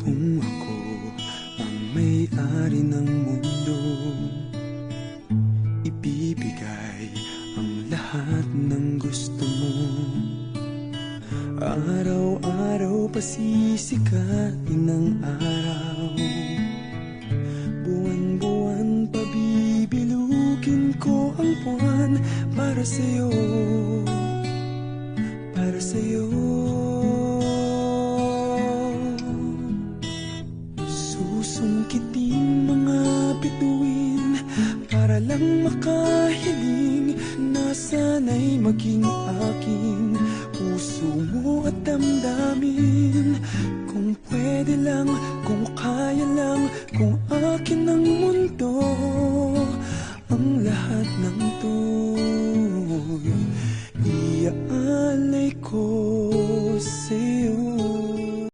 kung ako ang may-ari ng mundo, ibibigay ang lahat ng gusto mo. Araw-araw pasisikatin ang araw, buwan-buwan pabibilugin ko ang buwan para sa'yo, para sa'yo. Susungkitin mga bituin para lang makahiling na sana'y maging akin. Puso mo at